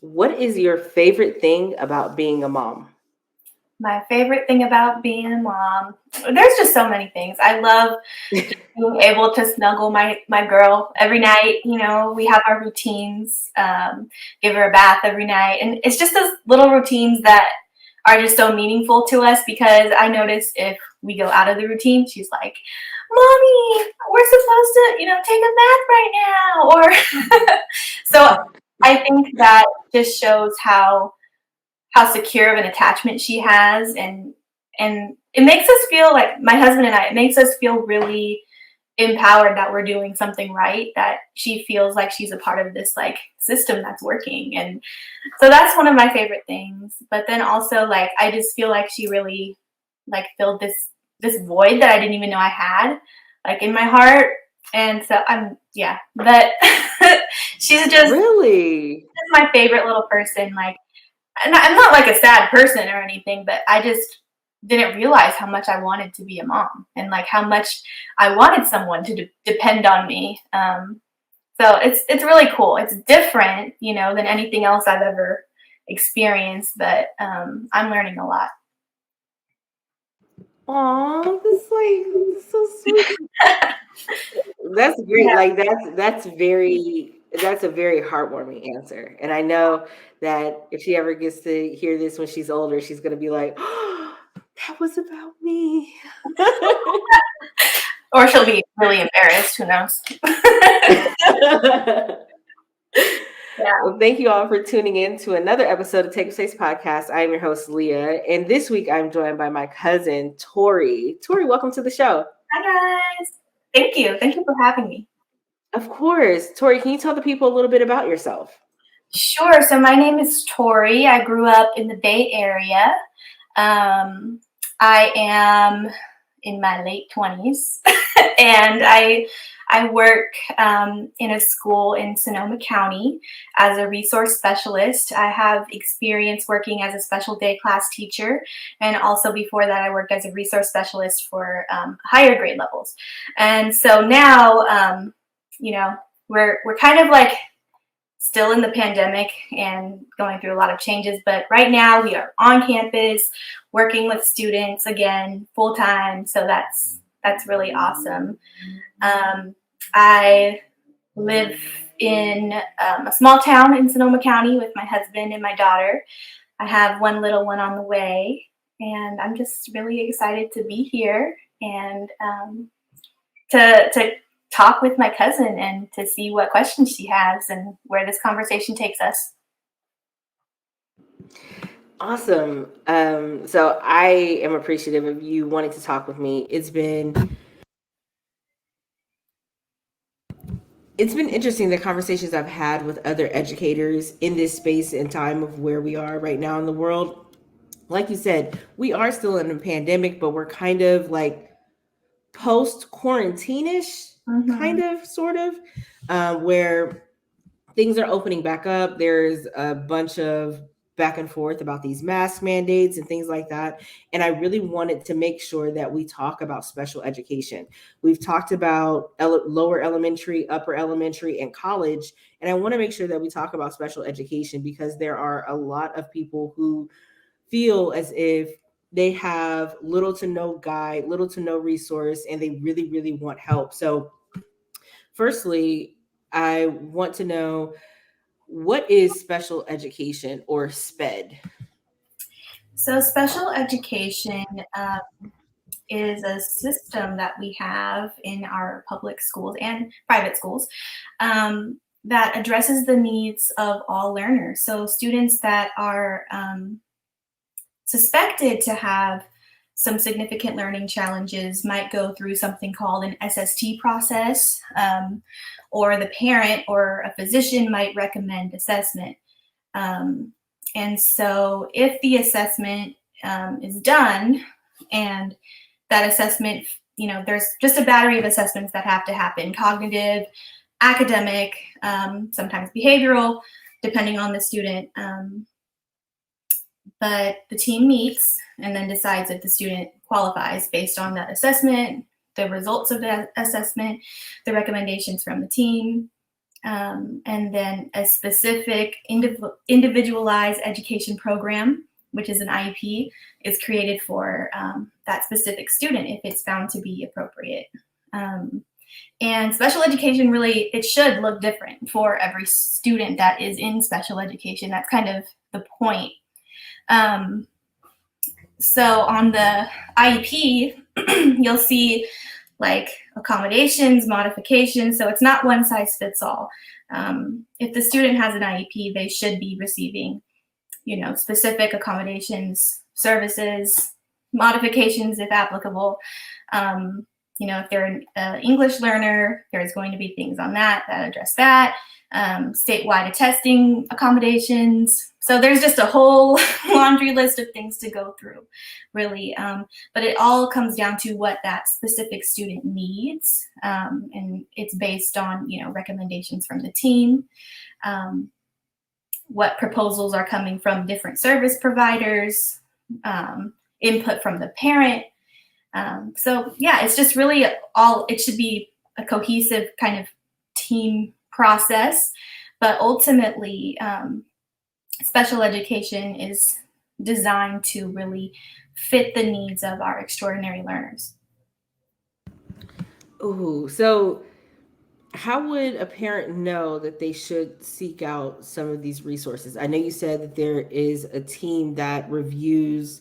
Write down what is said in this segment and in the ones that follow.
What is your favorite thing about being a mom? My favorite thing about being a mom, there's just so many things. I love being able to snuggle my girl every night. We have our routines, give her a bath every night. And it's just those little routines that are just so meaningful to us, because I notice if we go out of the routine, she's like, Mommy, we're supposed to, take a bath right now. Or so I think that just shows how secure of an attachment she has, and it makes us feel like, my husband and I, it makes us feel really empowered that we're doing something right, that she feels like she's a part of this like system that's working. And so that's one of my favorite things. But then also, like, I just feel like she really like filled this void that I didn't even know I had, like, in my heart. And so but she's just Really? my favorite little person. Like, and I'm not like a sad person or anything, but I just didn't realize how much I wanted to be a mom, and like how much I wanted someone to depend on me. So it's really cool. It's different, than anything else I've ever experienced, but I'm learning a lot. Aw, that's so sweet. That's great. Yeah. Like that's a very heartwarming answer. And I know that if she ever gets to hear this when she's older, she's gonna be like, "Oh, that was about me." Or she'll be really embarrassed. Who knows? Yeah. Well, thank you all for tuning in to another episode of Take a Space Podcast. I am your host, Leah, and this week I'm joined by my cousin, Tori. Tori, welcome to the show. Hi, guys. Thank you. Thank you for having me. Of course. Tori, can you tell the people a little bit about yourself? Sure. So my name is Tori. I grew up in the Bay Area. I am in my late 20s, and I work in a school in Sonoma County as a resource specialist. I have experience working as a special day class teacher, and also before that I worked as a resource specialist for higher grade levels. And so now, we're kind of like still in the pandemic and going through a lot of changes, but right now we are on campus working with students again full time. So that's really awesome. I live in a small town in Sonoma County with my husband and my daughter. I have one little one on the way, and I'm just really excited to be here and to talk with my cousin and to see what questions she has and where this conversation takes us. Awesome. So I am appreciative of you wanting to talk with me. It's been interesting, the conversations I've had with other educators in this space and time of where we are right now in the world. Like you said, we are still in a pandemic, but we're kind of like post quarantine-ish, kind of, sort of, where things are opening back up. There's a bunch of back and forth about these mask mandates and things like that. And I really wanted to make sure that we talk about special education. We've talked about lower elementary, upper elementary, and college. And I want to make sure that we talk about special education because there are a lot of people who feel as if they have little to no guide, little to no resource, and they really, really want help. So firstly, I want to know, what is special education, or SpEd? So special education is a system that we have in our public schools and private schools that addresses the needs of all learners. So students that are suspected to have some significant learning challenges might go through something called an SST process, or the parent or a physician might recommend assessment. And so if the assessment is done, and that assessment, there's just a battery of assessments that have to happen: cognitive, academic, sometimes behavioral, depending on the student. But the team meets and then decides if the student qualifies based on that assessment, the results of that assessment, the recommendations from the team. and then a specific individualized education program, which is an IEP, is created for that specific student if it's found to be appropriate. And special education really, it should look different for every student that is in special education. That's kind of the point. So on the IEP, you'll see like accommodations, modifications. So it's not one size fits all. If the student has an IEP, they should be receiving, specific accommodations, services, modifications if applicable. If they're an English learner, there's going to be things on that address that. Statewide attesting accommodations. So there's just a whole laundry list of things to go through, really. But it all comes down to what that specific student needs. And it's based on, recommendations from the team, what proposals are coming from different service providers, input from the parent. So yeah, it's just really it should be a cohesive kind of team process, but ultimately special education is designed to really fit the needs of our extraordinary learners. Ooh, so how would a parent know that they should seek out some of these resources? I know you said that there is a team that reviews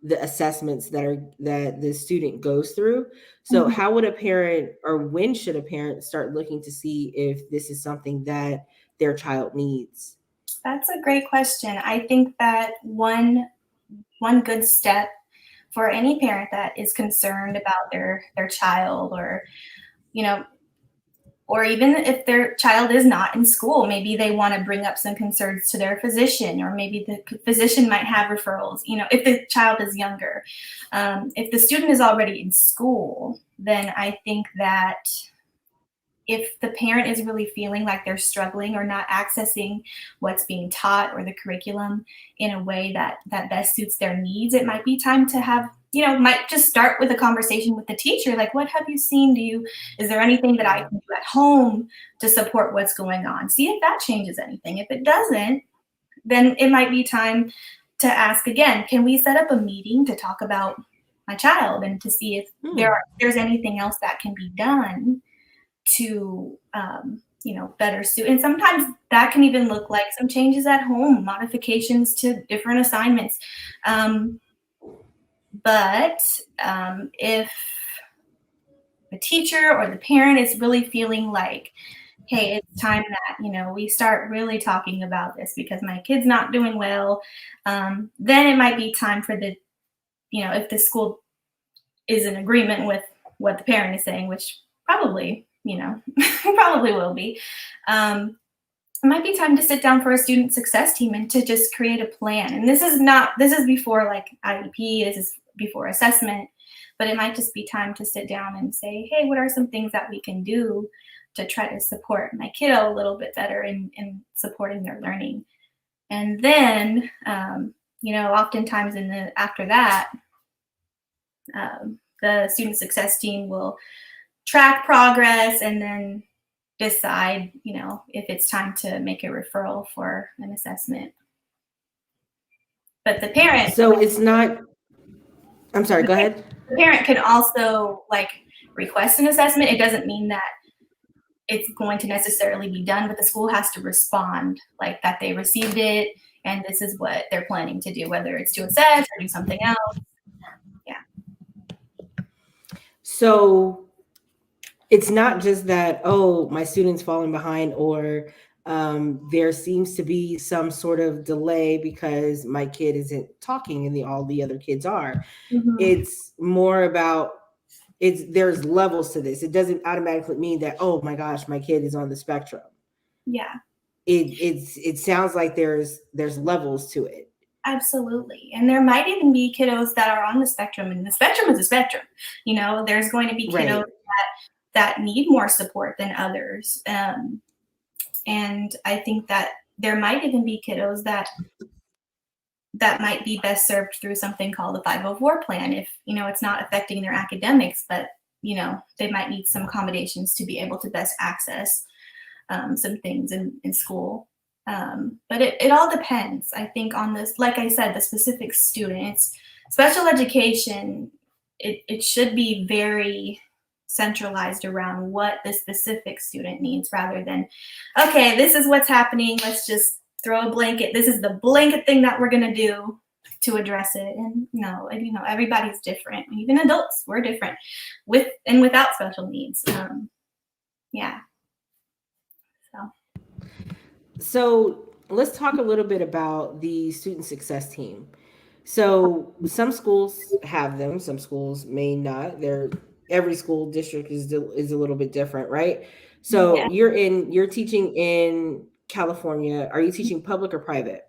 the assessments that the student goes through. So how would a parent, or when should a parent start looking to see if this is something that their child needs? That's a great question. I think that one good step for any parent that is concerned about their child, or or even if their child is not in school, maybe they want to bring up some concerns to their physician, or maybe the physician might have referrals, if the child is younger. If the student is already in school, then I think that if the parent is really feeling like they're struggling or not accessing what's being taught or the curriculum in a way that best suits their needs, it might be time to have, might just start with a conversation with the teacher. Like, what have you seen? Is there anything that I can do at home to support what's going on? See if that changes anything. If it doesn't, then it might be time to ask again, can we set up a meeting to talk about my child and to see if there's anything else that can be done to better suit. And sometimes that can even look like some changes at home, modifications to different assignments. But if the teacher or the parent is really feeling like, hey, it's time that we start really talking about this because my kid's not doing well, then it might be time for the if the school is in agreement with what the parent is saying, which probably probably will be. It might be time to sit down for a student success team and to just create a plan. And this is before like IEP, this is before assessment, but it might just be time to sit down and say, hey, what are some things that we can do to try to support my kiddo a little bit better in supporting their learning? And then, oftentimes after that, the student success team will track progress and then decide, if it's time to make a referral for an assessment. But the parent. So it's not, I'm sorry, go ahead. The parent can also request an assessment. It doesn't mean that it's going to necessarily be done, but the school has to respond like that they received it and this is what they're planning to do, whether it's to assess or do something else. Yeah. So it's not just that, oh, my student's falling behind, or there seems to be some sort of delay because my kid isn't talking and all the other kids are. It's more about, there's levels to this. It doesn't automatically mean that, oh my gosh, my kid is on the spectrum. Yeah. It sounds like there's levels to it. Absolutely. And there might even be kiddos that are on the spectrum, and the spectrum is a spectrum. There's going to be kiddos that need more support than others. And I think that there might even be kiddos that might be best served through something called the 504 plan. If, it's not affecting their academics, but, they might need some accommodations to be able to best access some things in school. But it all depends, I think, on this, like I said, the specific student. Special education, it should be very centralized around what the specific student needs rather than, okay, this is what's happening, let's just throw a blanket, this is the blanket thing that we're going to do to address it. And no, everybody's different. Even adults, we're different with and without special needs. Yeah. So let's talk a little bit about the student success team. So some schools have them, some schools may not. Every school district is a little bit different, right? So Yeah. you're teaching in California. Are you teaching public or private?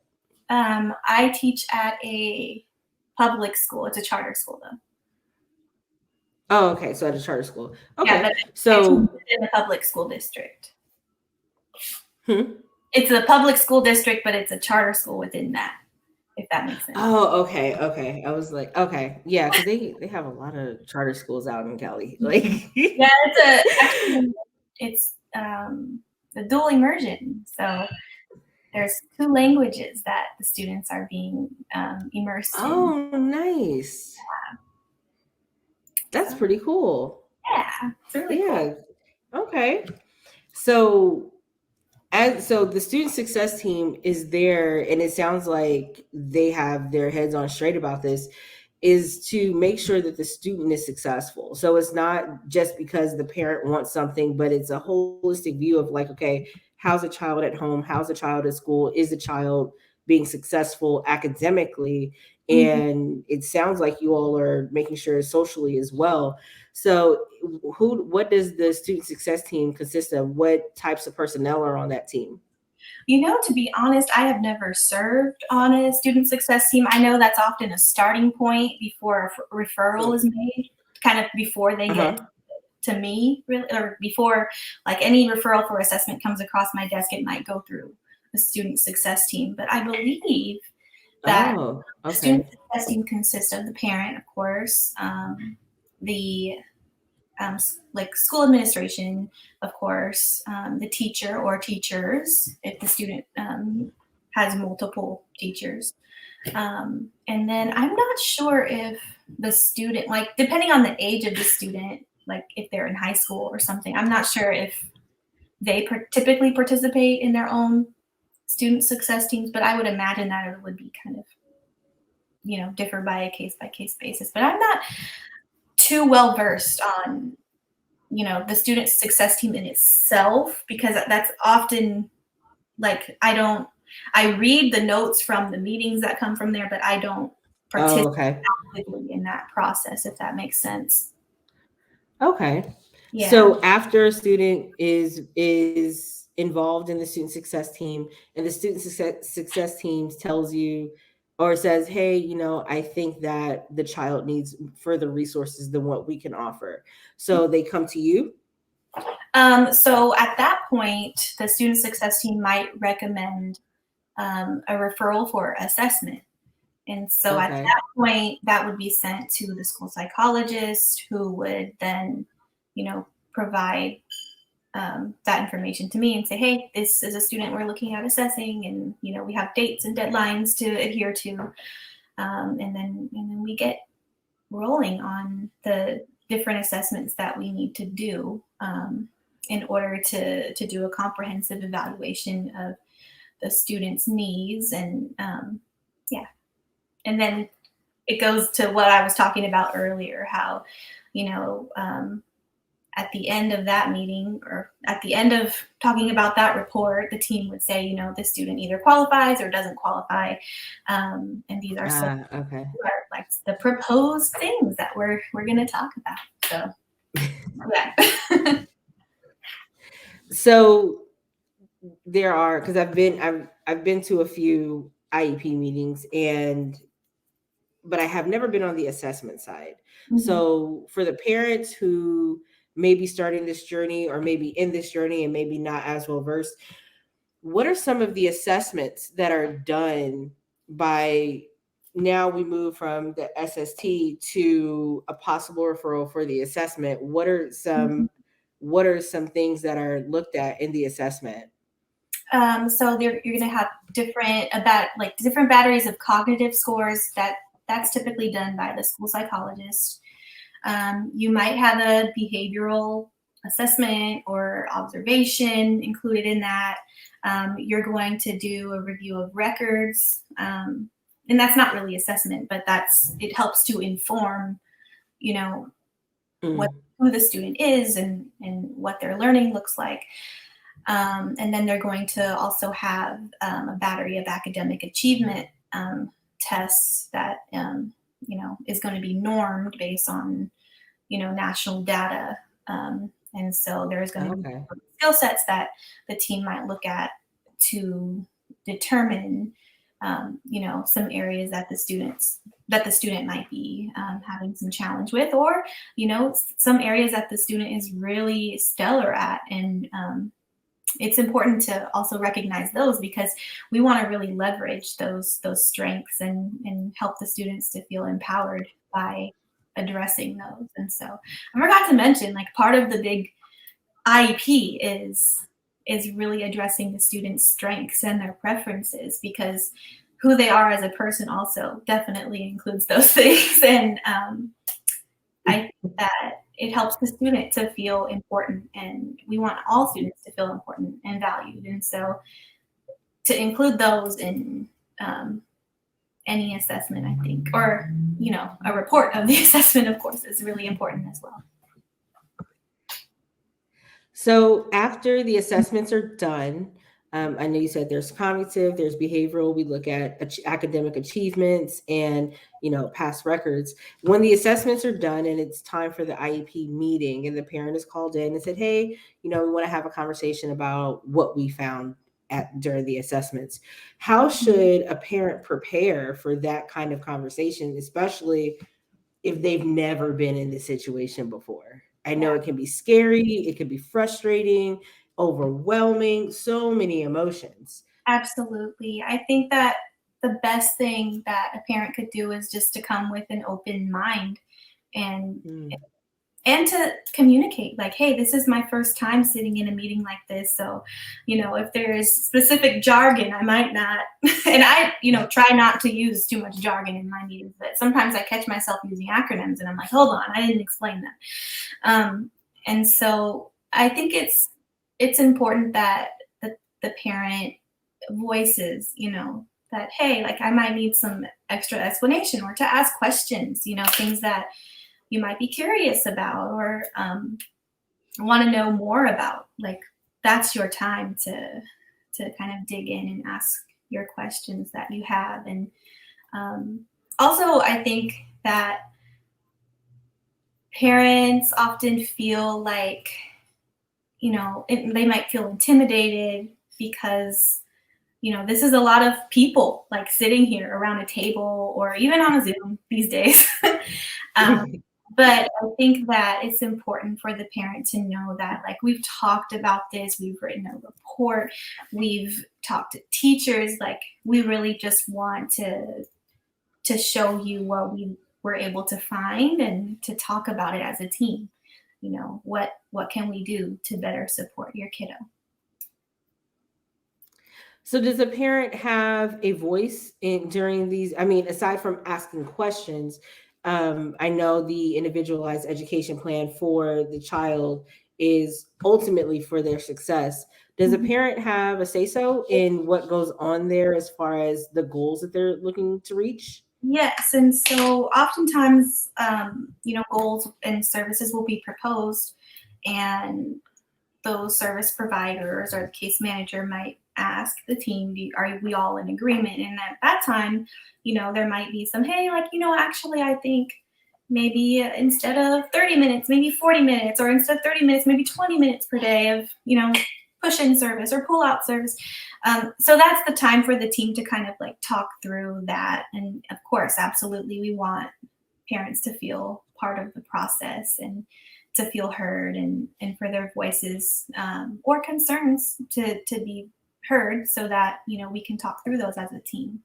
I teach at a public school. It's a charter school, though. Oh, okay. So at a charter school. Yeah, Okay. but So it's in a public school district. hmm? It's a public school district, but it's a charter school within that, if that makes sense. Oh, okay, okay. I was like, okay, yeah, because they have a lot of charter schools out in Cali. Like, Yeah, it's a dual immersion. So there's 2 languages that the students are being immersed in. oh, nice. That's pretty cool. Yeah, it's really Yeah. cool. Okay. So so the student success team is there, and it sounds like they have their heads on straight about this, is to make sure that the student is successful. So it's not just because the parent wants something, but it's a holistic view of like, okay, how's a child at home? How's a child at school? Is the child being successful academically? Mm-hmm. And it sounds like you all are making sure socially as well. So what does the student success team consist of? What types of personnel are on that team? To be honest, I have never served on a student success team. I know that's often a starting point before a referral is made, kind of before they get to me, really, or before like any referral for assessment comes across my desk, it might go through the student success team. But I believe that the student success team consists of the parent, of course, the like school administration, of course, the teacher or teachers, if the student has multiple teachers. And then I'm not sure if the student, like depending on the age of the student, like if they're in high school or something, I'm not sure if they typically participate in their own student success teams, but I would imagine that it would be kind of, differ by case basis. But I'm not too well versed on, the student success team in itself, because that's often like, I read the notes from the meetings that come from there, but I don't participate actively in that process, if that makes sense. Okay. Yeah. So after a student is involved in the student success team, and the student success team tells you or says, hey, I think that the child needs further resources than what we can offer. So they come to you? So at that point, the student success team might recommend a referral for assessment. And so at that point, that would be sent to the school psychologist, who would then, provide that information to me and say, hey, this is a student we're looking at assessing, and, we have dates and deadlines to adhere to. And then we get rolling on the different assessments that we need to do in order to do a comprehensive evaluation of the student's needs. And and then it goes to what I was talking about earlier, how, at the end of that meeting, or at the end of talking about that report, the team would say, the student either qualifies or doesn't qualify. And these are like the proposed things that we're going to talk about. So, yeah. So there are, because I've been to a few IEP meetings, but I have never been on the assessment side. Mm-hmm. So for the parents who may be starting this journey, or maybe in this journey and maybe not as well versed, what are some of the assessments that are done by, now we move from the SST to a possible referral for the assessment? What are some what are some things that are looked at in the assessment? So you're going to have different batteries of cognitive scores that's typically done by the school psychologist. You might have a behavioral assessment or observation included in that. You're going to do a review of records, and that's not really assessment, but it helps to inform, who the student is and what their learning looks like. And then they're going to also have a battery of academic achievement tests that is going to be normed based on national data. And so there's going to be skill sets that the team might look at to determine some areas that the student might be having some challenge with, or some areas that the student is really stellar at. And it's important to also recognize those, because we want to really leverage those strengths and help the students to feel empowered by addressing those. And so I forgot to mention, like, part of the big IEP is really addressing the students' strengths and their preferences, because who they are as a person also definitely includes those things. And I think that it helps the student to feel important, and we want all students to feel important and valued. And so to include those in any assessment, I think, or a report of the assessment, of course, is really important as well. So after the assessments are done, I know you said there's cognitive, there's behavioral. We look at academic achievements and, past records. When the assessments are done and it's time for the IEP meeting and the parent is called in and said, hey, we want to have a conversation about what we found during the assessments. How should a parent prepare for that kind of conversation, especially if they've never been in this situation before? I know it can be scary, it can be frustrating, overwhelming, so many emotions. Absolutely. I think that the best thing that a parent could do is just to come with an open mind and to communicate, like, hey, this is my first time sitting in a meeting like this. So, if there's specific jargon, I might not, and I, try not to use too much jargon in my meetings, but sometimes I catch myself using acronyms and I'm like, hold on, I didn't explain that. And so I think it's important that the parent voices, that, hey, like, I might need some extra explanation, or to ask questions, things that you might be curious about, or want to know more about. Like, that's your time to kind of dig in and ask your questions that you have. And also, I think that parents often feel like, they might feel intimidated because this is a lot of people, like, sitting here around a table or even on a Zoom these days. But I think that it's important for the parent to know that, like, we've talked about this, we've written a report, we've talked to teachers, like, we really just want to show you what we were able to find and to talk about it as a team. What can we do to better support your kiddo? So does a parent have a voice during these? I mean, aside from asking questions, I know the individualized education plan for the child is ultimately for their success. Does a parent have a say-so in what goes on there as far as the goals that they're looking to reach? Yes, and so oftentimes, goals and services will be proposed, and those service providers or the case manager might ask the team, are we all in agreement? And at that time, there might be some, hey, like, actually, I think maybe instead of 30 minutes, maybe 40 minutes, or instead of 30 minutes, maybe 20 minutes per day of, push-in service or pull-out service. So that's the time for the team to kind of, like, talk through that. And of course, absolutely, we want parents to feel part of the process and to feel heard, and for their voices or concerns to be heard, so that we can talk through those as a team.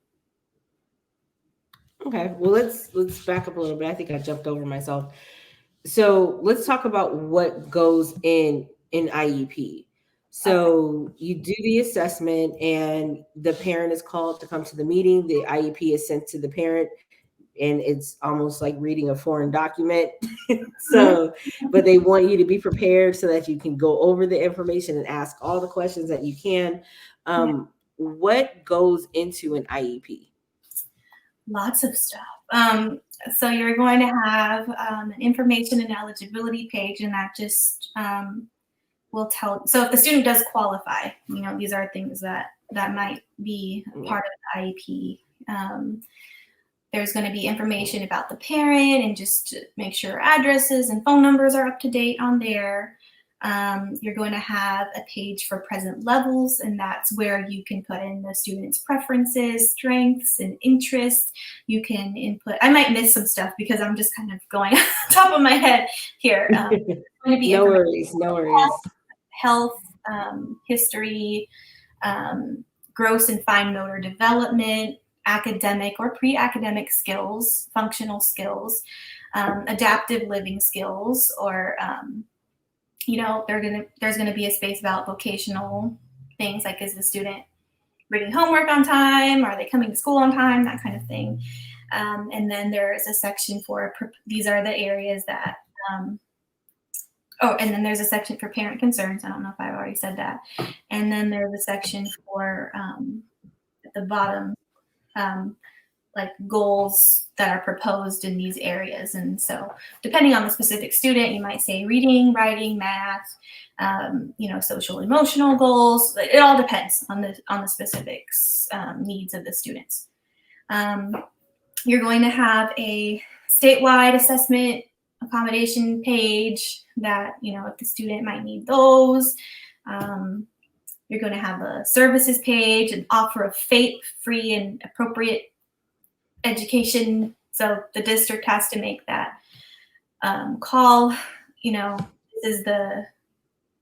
Okay, well, let's back up a little bit. I think I jumped over myself. So let's talk about what goes in IEP. Okay. So you do the assessment and the parent is called to come to the meeting. The IEP is sent to the parent and it's almost like reading a foreign document. So, but they want you to be prepared so that you can go over the information and ask all the questions that you can. Yeah, What goes into an IEP? lots of stuff. So you're going to have an information and eligibility page, and that just will tell. So if the student does qualify, these are things that might be part of the IEP. There's going to be information about the parent and just to make sure addresses and phone numbers are up to date on there. You're going to have a page for present levels, and that's where you can put in the student's preferences, strengths, and interests. You can input, I might miss some stuff because I'm just kind of going top of my head here. Going to be No worries, no worries. Health, history, gross and fine motor development, academic or pre-academic skills, functional skills, adaptive living skills, or there's gonna be a space about vocational things like, is the student bringing homework on time? Are they coming to school on time? That kind of thing. And then there's a section for these are the areas that. And then there's a section for parent concerns. I don't know if I've already said that. And then there's a section for at the bottom, like goals that are proposed in these areas. And so depending on the specific student, you might say reading, writing, math, social emotional goals. It all depends on the specifics needs of the students. You're going to have a statewide assessment accommodation page that, if the student might need those. You're going to have a services page, an offer of free and appropriate education. So the district has to make that call. This is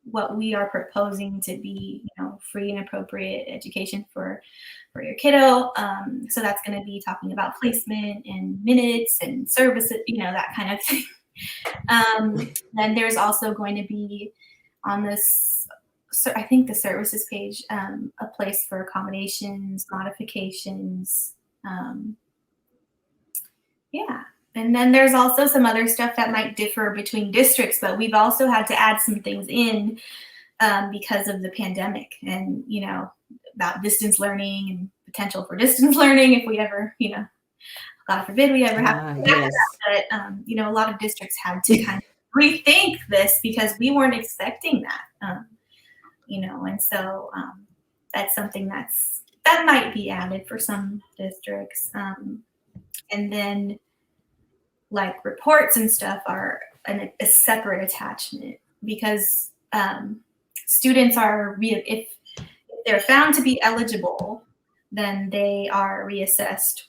what we are proposing to be, free and appropriate education for your kiddo. So that's going to be talking about placement and minutes and services, that kind of thing. Then there's also going to be on this, I think the services page, a place for accommodations, modifications. And then there's also some other stuff that might differ between districts, but we've also had to add some things in because of the pandemic and, about distance learning and potential for distance learning if we ever, God forbid we ever have to do Yes. that. But, a lot of districts had to kind of rethink this because we weren't expecting that, and so that's something that might be added for some districts. And then like reports and stuff are a separate attachment because students are, if they're found to be eligible, then they are reassessed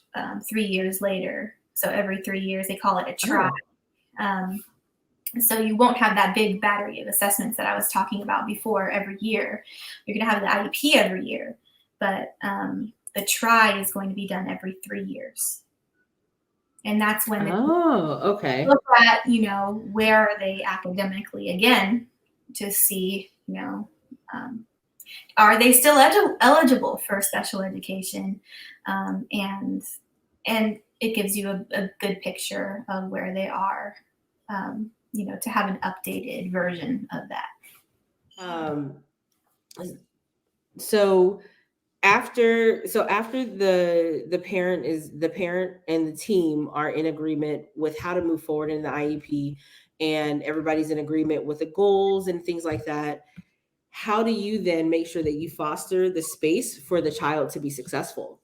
3 years later. So every 3 years, they call it a try. So you won't have that big battery of assessments that I was talking about before every year. You're going to have the IEP every year, but the try is going to be done every 3 years. And that's when okay. look at, where are they academically again to see, are they still eligible for special education? And it gives you a good picture of where they are, to have an updated version of that. So after the parent and the team are in agreement with how to move forward in the IEP and everybody's in agreement with the goals and things like that, how do you then make sure that you foster the space for the child to be successful?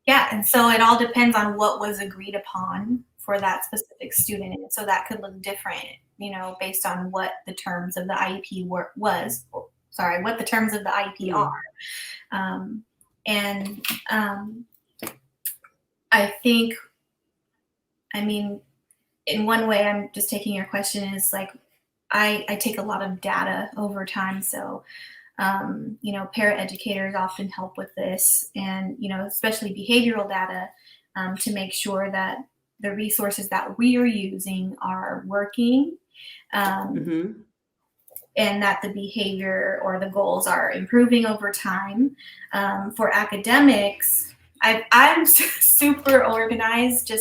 Yeah, and so it all depends on what was agreed upon for that specific student. And so that could look different, based on what the terms of the IEP what the terms of the IEP are. I think, in one way, I'm just taking your question is like, I take a lot of data over time. So, parent educators often help with this and, especially behavioral data to make sure that the resources that we are using are working, Mm-hmm. and that the behavior or the goals are improving over time. For academics, I'm super organized.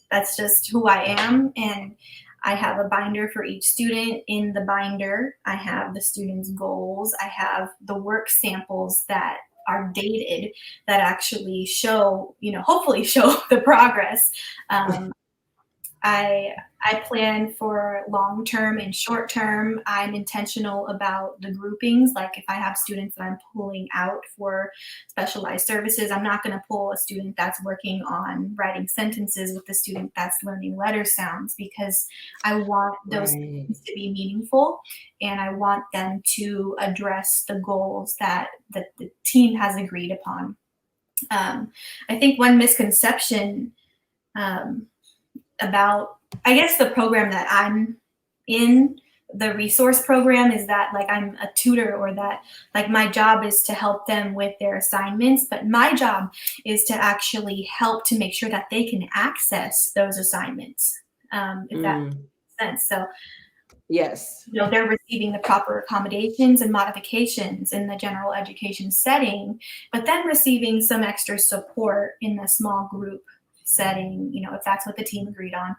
That's just who I am, and I have a binder for each student. In the binder, I have the students' goals. I have the work samples that are dated that actually show, hopefully show the progress. Um, I plan for long term and short term. I'm intentional about the groupings. Like if I have students that I'm pulling out for specialized services, I'm not going to pull a student that's working on writing sentences with the student that's learning letter sounds, because I want those Right. things to be meaningful, and I want them to address the goals that the team has agreed upon. I think one misconception um, about, I guess, the program that I'm in, the resource program, is that like I'm a tutor, or that like my job is to help them with their assignments, but my job is to actually help to make sure that they can access those assignments, if that makes sense. So Yes. they're receiving the proper accommodations and modifications in the general education setting, but then receiving some extra support in the small group setting, if that's what the team agreed on.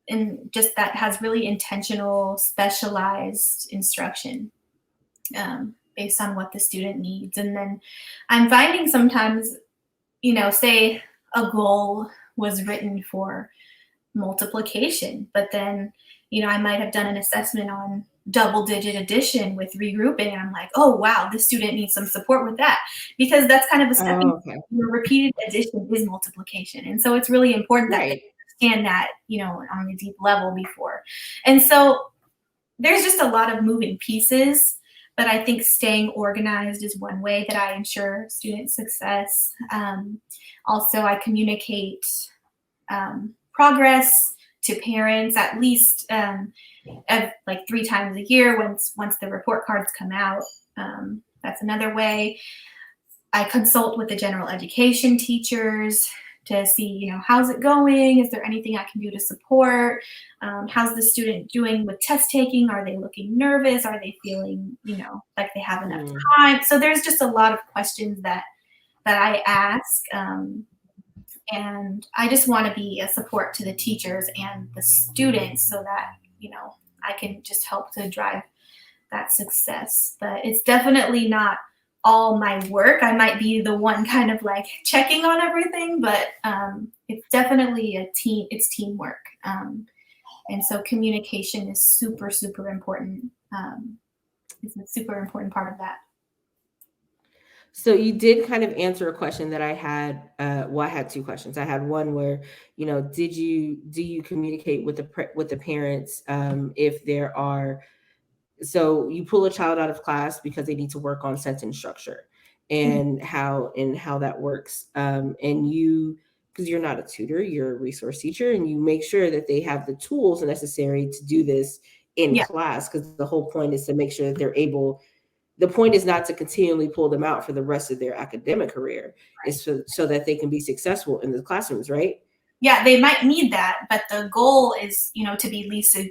And just that has really intentional, specialized instruction based on what the student needs. And then I'm finding sometimes, say a goal was written for multiplication, but then, I might have done an assessment on double-digit addition with regrouping, and I'm like, oh wow, this student needs some support with that, because that's kind of a stepping. Oh, okay. Repeated addition is multiplication, and so it's really important that Right. they understand that, on a deep level before. And so there's just a lot of moving pieces, but I think staying organized is one way that I ensure student success. Also, I communicate progress to parents at least like 3 times a year once the report cards come out. That's another way. I consult with the general education teachers to see, how's it going? Is there anything I can do to support? How's the student doing with test taking? Are they looking nervous? Are they feeling, like they have enough time? So there's just a lot of questions that I ask. And I just want to be a support to the teachers and the students so that, I can just help to drive that success. But it's definitely not all my work. I might be the one kind of like checking on everything, but it's definitely it's teamwork. And so communication is super, super important. It's a super important part of that. So you did kind of answer a question that I had. I had 2 questions. I had one where, do you communicate with the parents if there are, so you pull a child out of class because they need to work on sentence structure and how that works, and because you're not a tutor, you're a resource teacher, and you make sure that they have the tools necessary to do this in class, because the whole point is to make sure that they're able. The point is not to continually pull them out for the rest of their academic career. Right. It's so that they can be successful in the classrooms, right? Yeah, they might need that, but the goal is, to be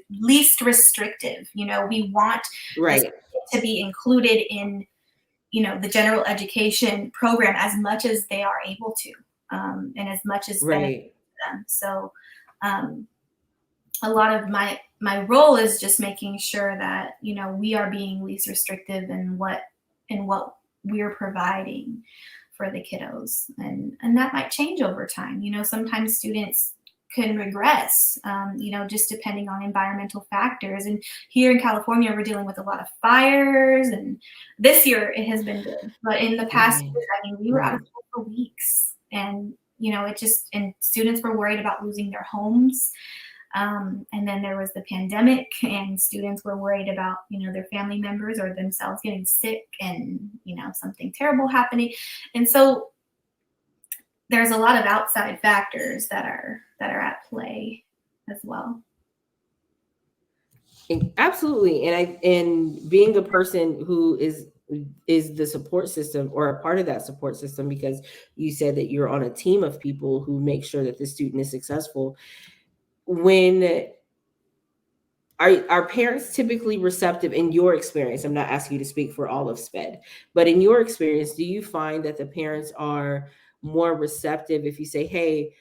least restrictive. We want right to be included in, the general education program as much as they are able to, and as much as right them. So a lot of my role is just making sure that, we are being least restrictive in what we're providing for the kiddos, and that might change over time. Sometimes students can regress, just depending on environmental factors. And here in California, we're dealing with a lot of fires, and this year it has been good. But in the past years, we were out of school for weeks, and and students were worried about losing their homes. And then there was the pandemic, and students were worried about, their family members or themselves getting sick and, something terrible happening. And so there's a lot of outside factors that are at play as well. Absolutely. And being a person who is is the support system, or a part of that support system, because you said that you're on a team of people who make sure that the student is successful. When are parents typically receptive in your experience? I'm not asking you to speak for all of SpEd, but in your experience, do you find that the parents are more receptive if you say, hey,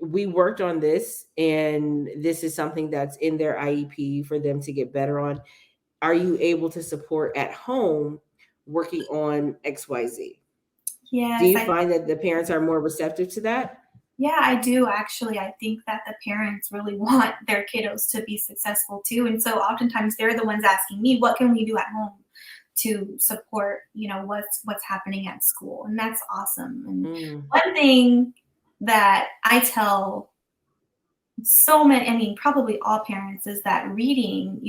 we worked on this and this is something that's in their IEP for them to get better on? Are you able to support at home working on XYZ? Do Yes, you find that the parents are more receptive to that? yeah, I do actually. I think that the parents really want their kiddos to be successful too. And so oftentimes they're the ones asking me, what can we do at home to support, what's happening at school? And that's awesome. And Mm, one thing that I tell so many, I mean, probably all parents, is that reading,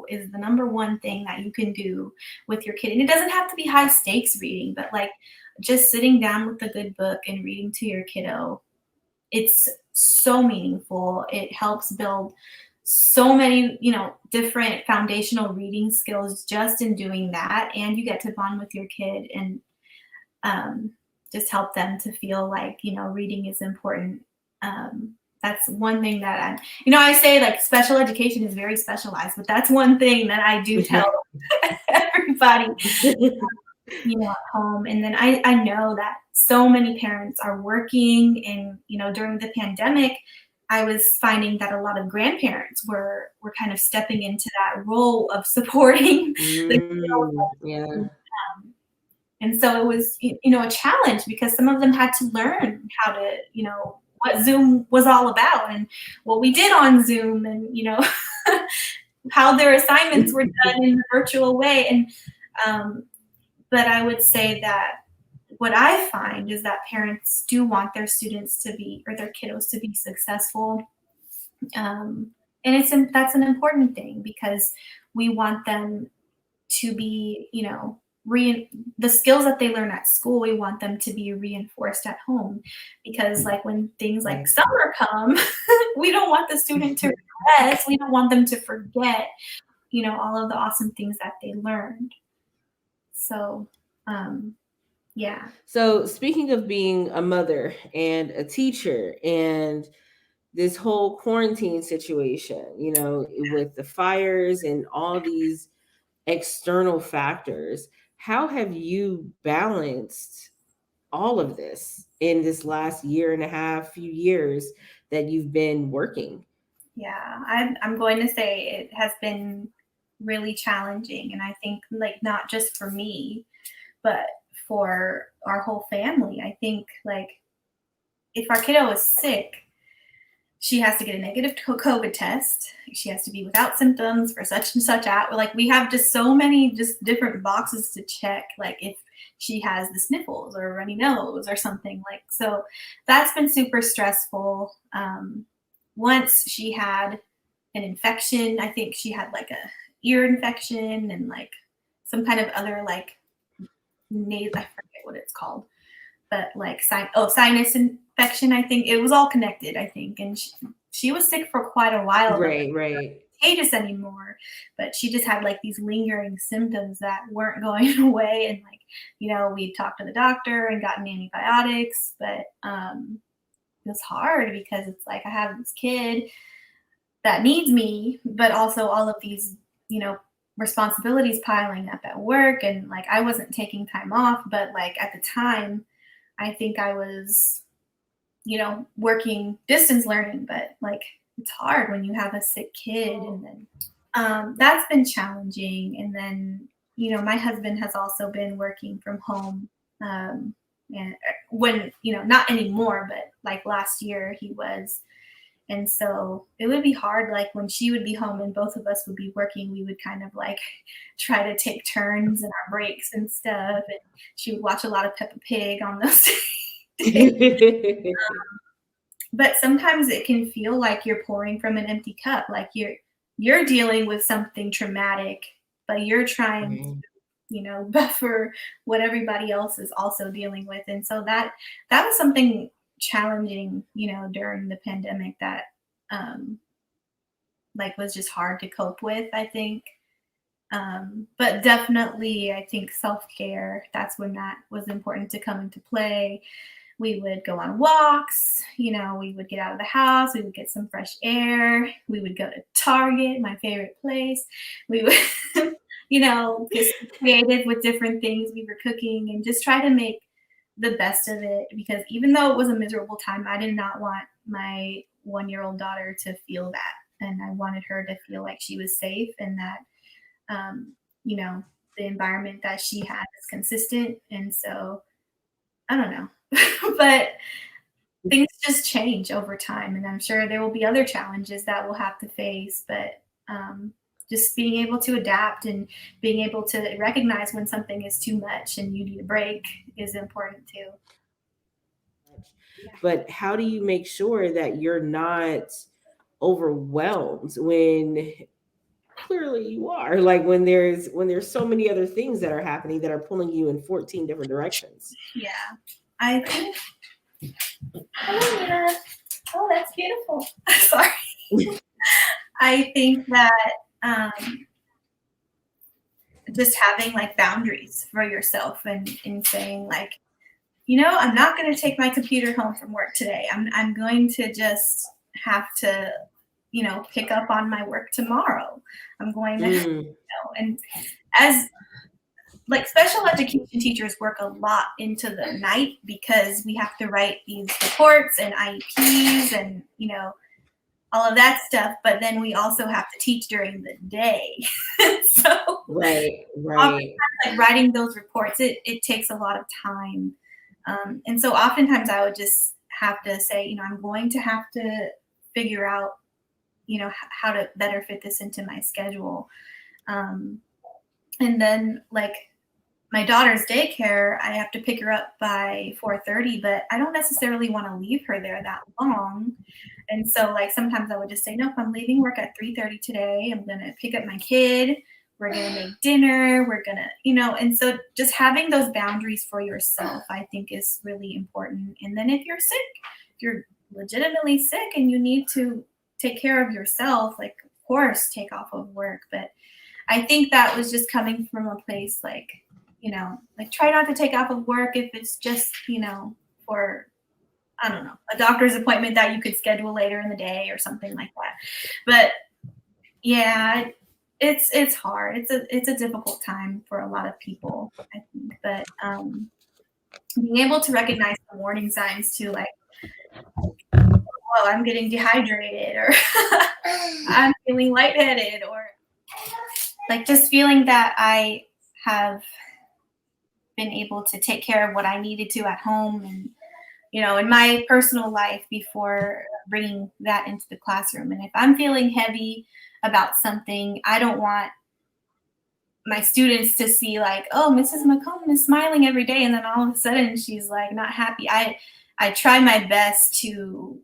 is the number one thing that you can do with your kid. And it doesn't have to be high stakes reading, but like just sitting down with a good book and reading to your kiddo, it's so meaningful. It helps build so many, different foundational reading skills just in doing that. And you get to bond with your kid and just help them to feel like, reading is important. That's one thing that I say like special education is very specialized, but that's one thing that I do tell everybody, at home. And then I know that so many parents are working, and, during the pandemic, I was finding that a lot of grandparents were kind of stepping into that role of supporting the yeah. and so it was, a challenge because some of them had to learn how to, what Zoom was all about and what we did on Zoom and, how their assignments were done in a virtual way. And, but I would say that what I find is that parents do want their students to be, or their kiddos to be successful. And that's an important thing because we want them to be, the skills that they learn at school, we want them to be reinforced at home. Because like when things like Right. summer come, we don't want the student to regress. We don't want them to forget, all of the awesome things that they learned. So, yeah. So, speaking of being a mother and a teacher and this whole quarantine situation, with the fires and all these external factors, how have you balanced all of this in this last year and a half, few years that you've been working? Yeah, I'm going to say it has been really challenging. And I think, like, not just for me, but for our whole family. I think, like, if our kiddo is sick, she has to get a negative COVID test. She has to be without symptoms for such and such out. Like, we have just so many just different boxes to check. Like, if she has the sniffles or runny nose or something, like, so that's been super stressful. Once she had an infection, I think she had like a ear infection and like some kind of other like nasal, I forget what it's called, but like sinus infection. I think it was all connected. I think, and she was sick for quite a while, but Right, right. contagious anymore. But she just had like these lingering symptoms that weren't going away, and like we talked to the doctor and gotten antibiotics, but it was hard because it's like I have this kid that needs me, but also all of these responsibilities piling up at work, and like I wasn't taking time off, but like at the time I think I was, working distance learning, but like it's hard when you have a sick kid. And then that's been challenging. And then, my husband has also been working from home. And when, not anymore, but like last year he was. And so it would be hard, like when she would be home and both of us would be working, we would kind of like try to take turns in our breaks and stuff. And she would watch a lot of Peppa Pig on those days. But sometimes it can feel like you're pouring from an empty cup, like you're dealing with something traumatic, but you're trying to, Right. buffer what everybody else is also dealing with. And so that was something challenging, during the pandemic that like was just hard to cope with, I think. But definitely, I think self-care, that's when that was important to come into play. We would go on walks, we would get out of the house, we would get some fresh air, we would go to Target, my favorite place. We would, get creative with different things we were cooking and just try to make the best of it because even though it was a miserable time, I did not want my 1-year-old daughter to feel that. And I wanted her to feel like she was safe and that um, you know, the environment that she had is consistent. And so I don't know, but things just change over time. And I'm sure there will be other challenges that we'll have to face, but just being able to adapt and being able to recognize when something is too much and you need a break is important too. But how do you make sure that you're not overwhelmed when clearly you are, like when there's so many other things that are happening that are pulling you in 14 different directions? Yeah. I think, oh, yeah. Oh, that's beautiful. Sorry. I think that just having like boundaries for yourself and saying like, I'm not going to take my computer home from work today. I'm going to just have to, pick up on my work tomorrow. I'm going to, and as like special education teachers work a lot into the night because we have to write these reports and IEPs and, all of that stuff. But then we also have to teach during the day. So Right, oftentimes, right. like writing those reports, it takes a lot of time. And so oftentimes I would just have to say, I'm going to have to figure out, how to better fit this into my schedule. Um, and then like my daughter's daycare, I have to pick her up by 4:30, but I don't necessarily want to leave her there that long. And so like sometimes I would just say, nope, I'm leaving work at 3:30 today. I'm gonna pick up my kid. We're gonna make dinner. We're gonna, and so just having those boundaries for yourself, I think is really important. And then if you're sick, if you're legitimately sick and you need to take care of yourself, like of course take off of work. But I think that was just coming from a place like, like try not to take off of work if it's just, for, I don't know, a doctor's appointment that you could schedule later in the day or something like that. But yeah, it's hard. It's a difficult time for a lot of people, I think. But being able to recognize the warning signs too, like, oh, I'm getting dehydrated or I'm feeling lightheaded or like just feeling that I have been able to take care of what I needed to at home and, in my personal life before bringing that into the classroom. And if I'm feeling heavy about something, I don't want my students to see like, oh, Mrs. McComb is smiling every day. And then all of a sudden she's like not happy. I try my best to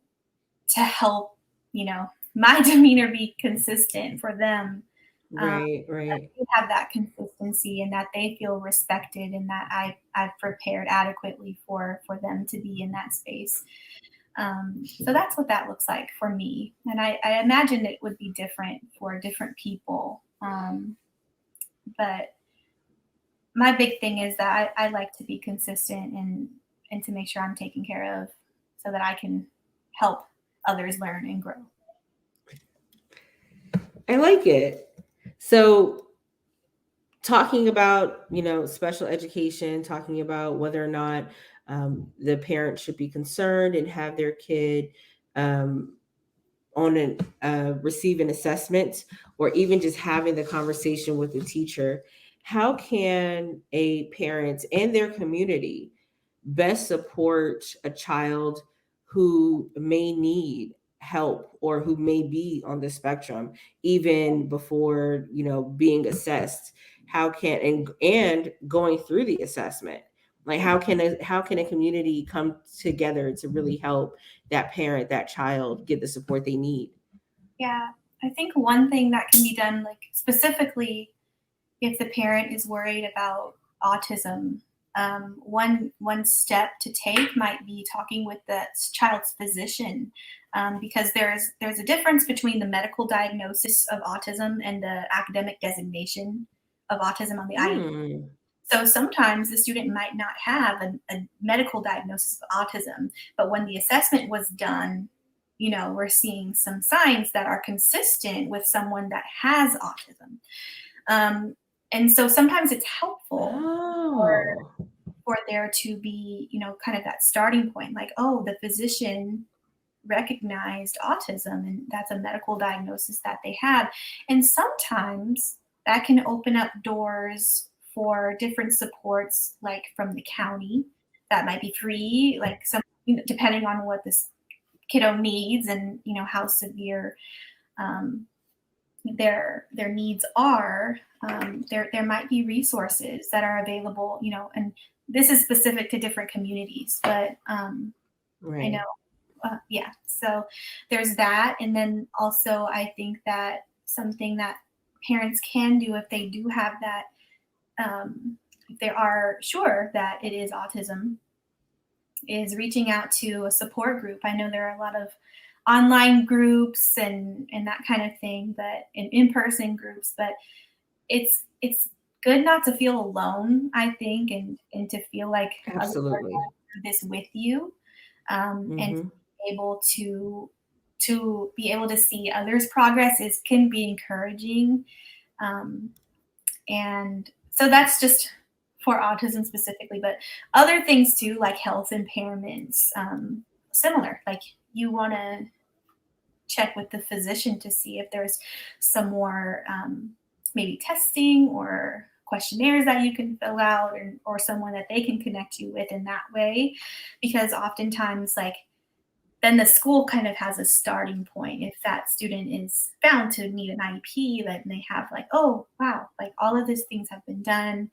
help, my demeanor be consistent for them. Right, That right. they have that consistency and that they feel respected and that I've prepared adequately for them to be in that space. So that's what that looks like for me. And I imagine it would be different for different people. But my big thing is that I like to be consistent and to make sure I'm taken care of so that I can help others learn and grow. I like it. So talking about special education, talking about whether or not the parent should be concerned and have their kid um, on an receive an assessment, or even just having the conversation with the teacher, how can a parent and their community best support a child who may need help or who may be on the spectrum even before being assessed? How can and going through the assessment, like how can a community come together to really help that parent, that child, get the support they need? Yeah, I think one thing that can be done, like specifically if the parent is worried about autism, one step to take might be talking with the child's physician, because there's a difference between the medical diagnosis of autism and the academic designation. of autism on the IEP. Hmm. So sometimes the student might not have a medical diagnosis of autism, but when the assessment was done, we're seeing some signs that are consistent with someone that has autism. Um, and so sometimes it's helpful Oh, for there to be, kind of that starting point, like, oh, the physician recognized autism and that's a medical diagnosis that they had. And sometimes that can open up doors for different supports, like from the county, that might be free, like some, depending on what this kiddo needs and how severe um, their needs are. There might be resources that are available, and this is specific to different communities, but I know, right. yeah. So there's that, and then also I think that something that parents can do if they do have that, if they are sure that it is autism, is reaching out to a support group. I know there are a lot of online groups and that kind of thing, but in-person groups, but it's good not to feel alone, I think, and to feel like others are Absolutely. going through this with you, and to Hmm. be able to see others' progress is can be encouraging, um, and so that's just for autism specifically, but other things too, like health impairments, similar. Like you want to check with the physician to see if there's some more maybe testing or questionnaires that you can fill out, or someone that they can connect you with in that way, because oftentimes like then the school kind of has a starting point. If that student is found to need an IEP, then they have like, oh wow, like all of these things have been done.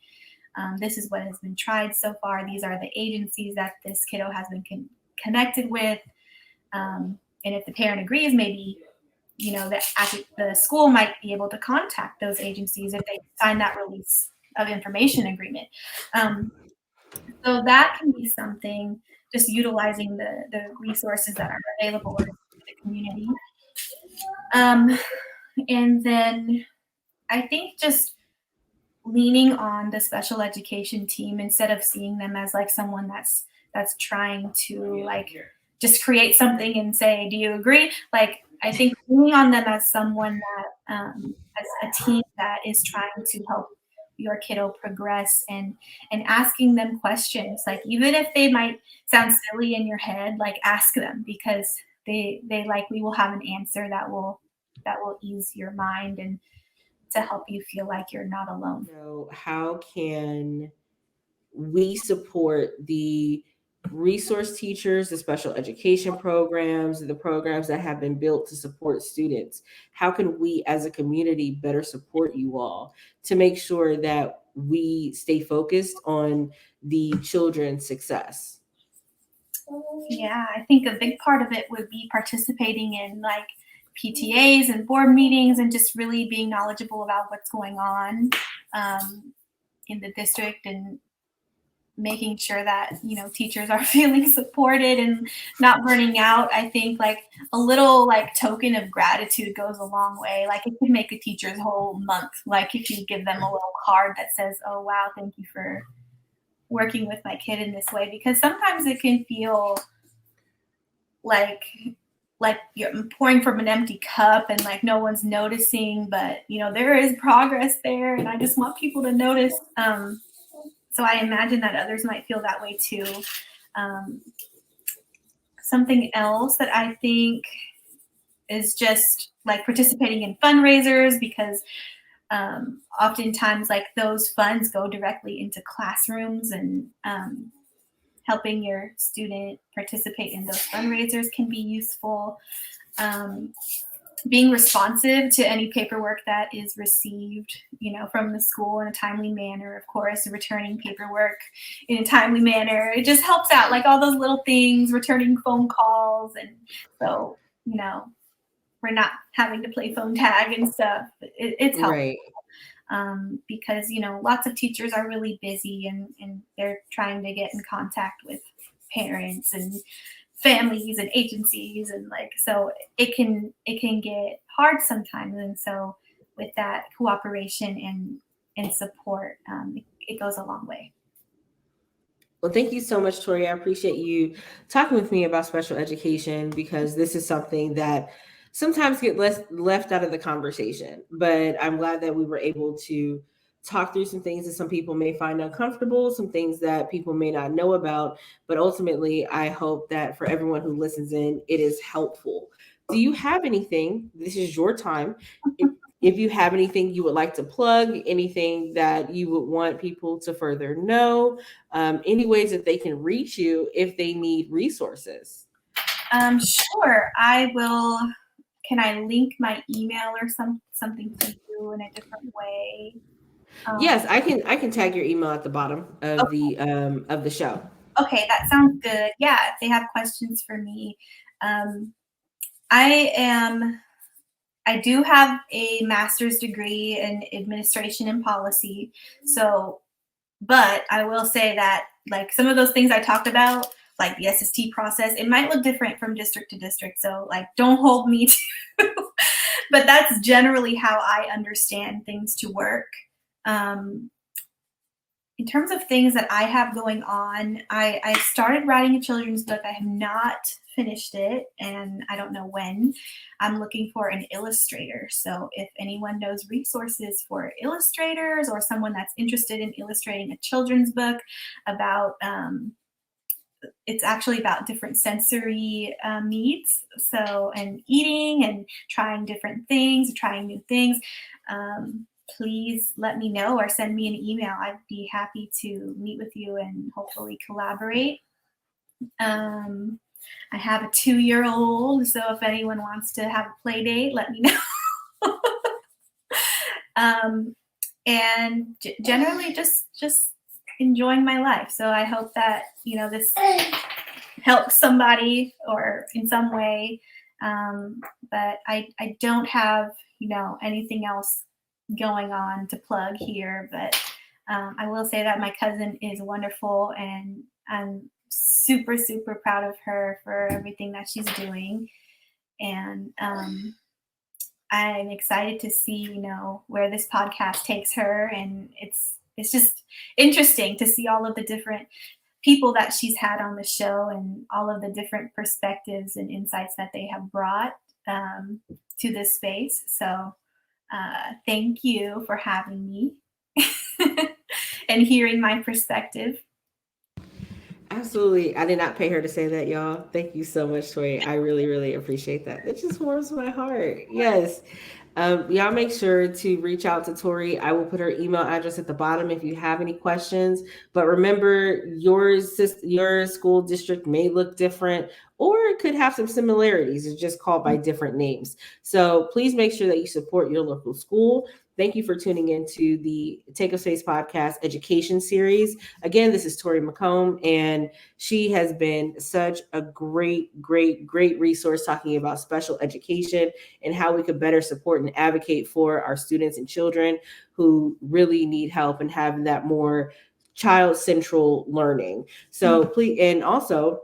This is what has been tried so far. These are the agencies that this kiddo has been connected with. And if the parent agrees, maybe the school might be able to contact those agencies if they sign that release of information agreement. Um, so that can be something, just utilizing the resources that are available in the community. Um, and then I think just leaning on the special education team instead of seeing them as like someone that's trying to like just create something and say, do you agree? Like I think leaning on them as someone that as a team that is trying to help your kiddo progress, and asking them questions, like even if they might sound silly in your head, like ask them, because they likely will have an answer that will ease your mind and to help you feel like you're not alone. So, how can we support the resource teachers, the special education programs, the programs that have been built to support students? How can we as a community better support you all to make sure that we stay focused on the children's success? Yeah, I think a big part of it would be participating in like PTAs and board meetings and just really being knowledgeable about what's going on um, in the district, and making sure that teachers are feeling supported and not burning out. I think like a little like token of gratitude goes a long way. Like it could make a teacher's whole month, like if you give them a little card that says, oh wow, thank you for working with my kid in this way, because sometimes it can feel like you're pouring from an empty cup and like no one's noticing, but there is progress there, and I just want people to notice. So I imagine that others might feel that way too. um, Something else that I think is just like participating in fundraisers, because oftentimes like those funds go directly into classrooms, and helping your student participate in those fundraisers can be useful. Um, Being responsive to any paperwork that is received, from the school in a timely manner. Of course, returning paperwork in a timely manner. It just helps out, like all those little things, returning phone calls. And so, we're not having to play phone tag and stuff. It's helpful. Right. Because lots of teachers are really busy, and they're trying to get in contact with parents and families and agencies, and like so it can get hard sometimes. And so with that cooperation and support, it goes a long way. Well, thank you so much, Tori. I appreciate you talking with me about special education, because this is something that sometimes get left out of the conversation. But I'm glad that we were able to talk through some things that some people may find uncomfortable, some things that people may not know about. But ultimately, I hope that for everyone who listens in, it is helpful. Do you have anything? This is your time. If you have anything you would like to plug, anything that you would want people to further know, any ways that they can reach you if they need resources. Sure, I will. Can I link my email or something to you in a different way? Yes, I can tag your email at the bottom of the show. Okay, that sounds good. Yeah, if they have questions for me, I do have a master's degree in administration and policy. So, but I will say that like some of those things I talked about, like the SST process, it might look different from district to district. So like, don't hold me to, but that's generally how I understand things to work. In terms of things that I have going on, I started writing a children's book. I have not finished it, and I don't know when. I'm looking for an illustrator. So if anyone knows resources for illustrators or someone that's interested in illustrating a children's book about, it's actually about different sensory needs. So, and eating and trying different things, trying new things. Please let me know or send me an email. I'd be happy to meet with you and hopefully collaborate. I have a 2-year-old, so if anyone wants to have a play date, let me know. And generally just enjoying my life. So I hope that, this helps somebody or in some way. But I don't have, anything else going on to plug here, but I will say that my cousin is wonderful, and I'm super, super proud of her for everything that she's doing. And I'm excited to see, where this podcast takes her. And it's just interesting to see all of the different people that she's had on the show and all of the different perspectives and insights that they have brought to this space. So thank you for having me and hearing my perspective. Absolutely. I did not pay her to say that, y'all. Thank you so much, Tori. I really, really appreciate that. It just warms my heart. Yes. Y'all make sure to reach out to Tori. I will put her email address at the bottom if you have any questions. But remember, your school district may look different, or it could have some similarities. It's just called by different names. So please make sure that you support your local school. Thank you for tuning into the Take Up Space podcast education series. Again, this is Tori McComb, and she has been such a great, great, great resource talking about special education and how we could better support and advocate for our students and children who really need help and have that more child central learning. So please, and also,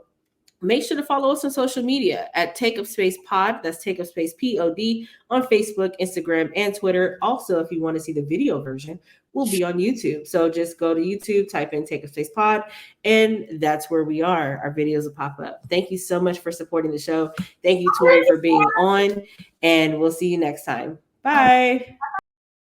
make sure to follow us on social media at Take Up Space Pod. That's Take Up Space POD on Facebook, Instagram, and Twitter. Also, if you want to see the video version, we'll be on YouTube. So just go to YouTube, type in Take Up Space Pod, and that's where we are. Our videos will pop up. Thank you so much for supporting the show. Thank you, Tori, for being on, and we'll see you next time. Bye.